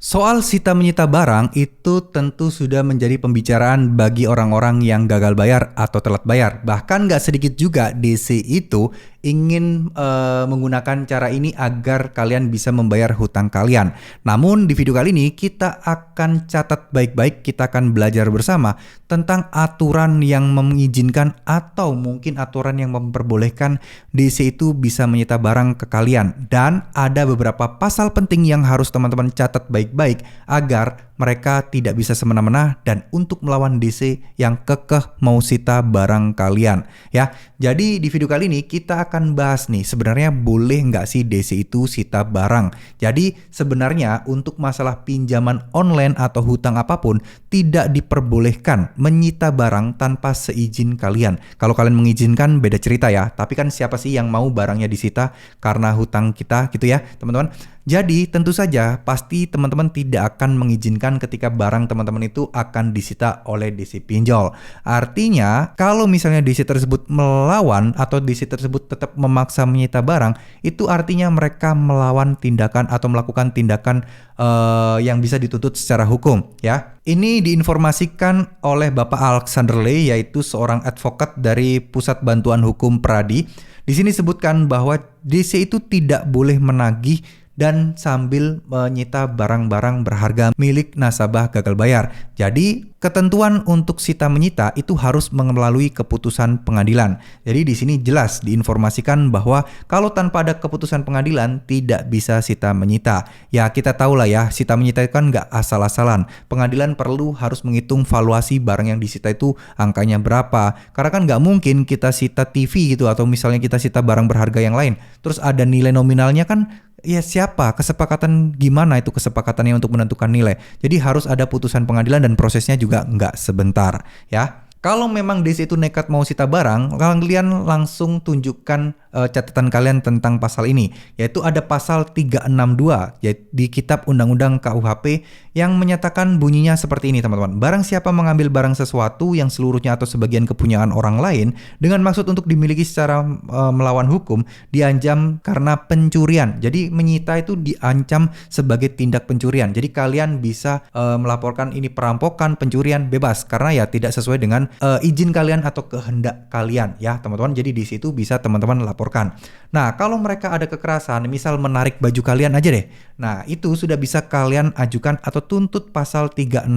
Soal sita menyita barang itu tentu sudah menjadi pembicaraan bagi orang-orang yang gagal bayar atau telat bayar. Bahkan nggak sedikit juga DC itu ingin menggunakan cara ini agar kalian bisa membayar hutang kalian. Namun di video kali ini kita akan catat baik-baik, kita akan belajar bersama tentang aturan yang mengizinkan atau mungkin aturan yang memperbolehkan DC itu bisa menyita barang ke kalian. Dan ada beberapa pasal penting yang harus teman-teman catat baik-baik agar mereka tidak bisa semena-mena dan untuk melawan DC yang kekeh mau sita barang kalian ya. Jadi di video kali ini kita akan bahas nih sebenarnya boleh nggak sih DC itu sita barang. Jadi sebenarnya untuk masalah pinjaman online atau hutang apapun tidak diperbolehkan menyita barang tanpa seizin kalian. Kalau kalian mengizinkan beda cerita ya, tapi kan siapa sih yang mau barangnya disita karena hutang kita gitu ya teman-teman. Jadi tentu saja pasti teman-teman tidak akan mengizinkan ketika barang teman-teman itu akan disita oleh DC pinjol. Artinya kalau misalnya DC tersebut melawan atau DC tersebut tetap memaksa menyita barang, itu artinya mereka melawan tindakan atau melakukan tindakan yang bisa dituntut secara hukum ya. Ini diinformasikan oleh Bapak Alexander Lee, yaitu seorang advokat dari Pusat Bantuan Hukum Pradi. Di sini disebutkan bahwa DC itu tidak boleh menagih dan sambil menyita barang-barang berharga milik nasabah gagal bayar. Jadi ketentuan untuk sita menyita itu harus melalui keputusan pengadilan. Jadi di sini jelas diinformasikan bahwa kalau tanpa ada keputusan pengadilan tidak bisa sita menyita. Ya kita tahu lah ya, sita menyita itu kan nggak asal-asalan. Pengadilan perlu harus menghitung valuasi barang yang disita itu angkanya berapa. Karena kan nggak mungkin kita sita TV gitu atau misalnya kita sita barang berharga yang lain. Terus ada nilai nominalnya kan. Ya siapa? Kesepakatan gimana itu kesepakatannya untuk menentukan nilai? Jadi harus ada putusan pengadilan dan prosesnya juga nggak sebentar ya. Kalau memang DC itu nekat mau sita barang, kalian langsung tunjukkan catatan kalian tentang pasal ini, yaitu ada pasal 362 yaitu di Kitab Undang-Undang KUHP yang menyatakan bunyinya seperti ini teman-teman. Barang siapa mengambil barang sesuatu yang seluruhnya atau sebagian kepunyaan orang lain dengan maksud untuk dimiliki secara melawan hukum, diancam karena pencurian. Jadi menyita itu diancam sebagai tindak pencurian. Jadi kalian bisa melaporkan ini perampokan, pencurian, bebas karena ya tidak sesuai dengan izin kalian atau kehendak kalian ya teman-teman. Jadi di situ bisa teman-teman laporkan. Nah kalau mereka ada kekerasan, misal menarik baju kalian aja deh. Nah itu sudah bisa kalian ajukan atau tuntut pasal 365,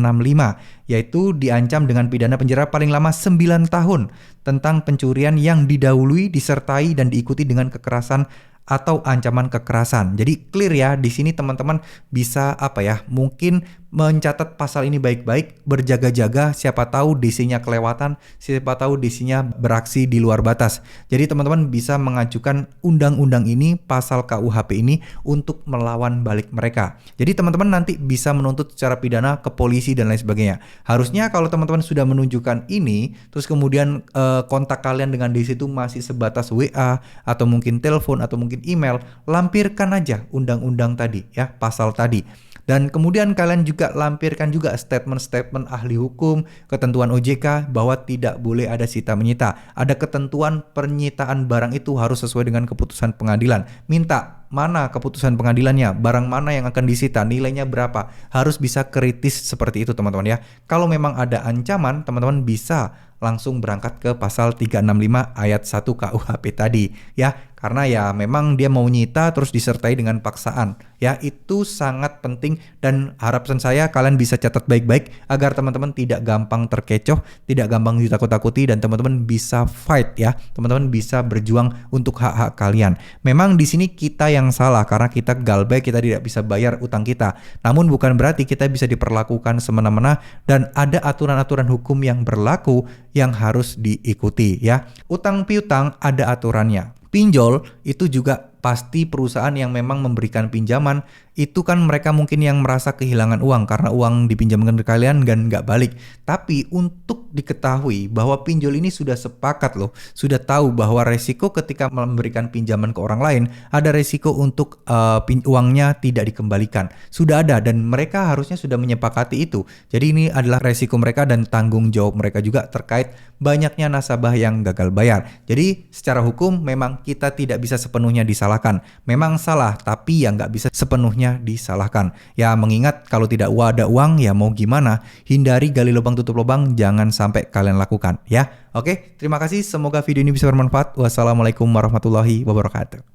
yaitu diancam dengan pidana penjara paling lama 9 tahun tentang pencurian yang didahului, disertai dan diikuti dengan kekerasan atau ancaman kekerasan. Jadi clear ya, di sini teman-teman bisa mungkin mencatat pasal ini baik-baik, berjaga-jaga, siapa tahu DC-nya kelewatan, siapa tahu DC-nya beraksi di luar batas. Jadi teman-teman bisa mengajukan undang-undang ini, pasal KUHP ini untuk melawan balik mereka. Jadi teman-teman nanti bisa menuntut secara pidana ke polisi dan lain sebagainya. Harusnya kalau teman-teman sudah menunjukkan ini, terus kemudian kontak kalian dengan DC itu masih sebatas WA atau mungkin telepon atau mungkin email, lampirkan aja undang-undang tadi ya, pasal tadi. Dan kemudian kalian juga lampirkan juga statement-statement ahli hukum, ketentuan OJK bahwa tidak boleh ada sita menyita. Ada ketentuan penyitaan barang itu harus sesuai dengan keputusan pengadilan. Minta mana keputusan pengadilannya, barang mana yang akan disita, nilainya berapa. Harus bisa kritis seperti itu teman-teman ya. Kalau memang ada ancaman, teman-teman bisa langsung berangkat ke pasal 365 ayat 1 KUHP tadi ya. Karena ya memang dia mau nyita terus disertai dengan paksaan ya, itu sangat penting dan harapan saya kalian bisa catat baik-baik agar teman-teman tidak gampang terkecoh, tidak gampang ditakut-takuti dan teman-teman bisa fight ya, teman-teman bisa berjuang untuk hak-hak kalian. Memang di sini kita yang salah karena kita galbay, kita tidak bisa bayar utang kita. Namun bukan berarti kita bisa diperlakukan semena-mena dan ada aturan-aturan hukum yang berlaku yang harus diikuti ya. Utang piutang ada aturannya. Pinjol itu juga pasti perusahaan yang memang memberikan pinjaman, itu kan mereka mungkin yang merasa kehilangan uang karena uang dipinjamkan ke kalian dan nggak balik. Tapi untuk diketahui bahwa pinjol ini sudah sepakat loh, sudah tahu bahwa resiko ketika memberikan pinjaman ke orang lain, ada resiko untuk uangnya tidak dikembalikan. Sudah ada dan mereka harusnya sudah menyepakati itu. Jadi ini adalah resiko mereka dan tanggung jawab mereka juga terkait banyaknya nasabah yang gagal bayar. Jadi secara hukum memang kita tidak bisa sepenuhnya disalahkan disalahkan. Memang salah, tapi ya nggak bisa sepenuhnya disalahkan. Ya mengingat kalau tidak ada uang, ya mau gimana? Hindari gali lubang tutup lubang, jangan sampai kalian lakukan ya. Oke, terima kasih. Semoga video ini bisa bermanfaat. Wassalamualaikum warahmatullahi wabarakatuh.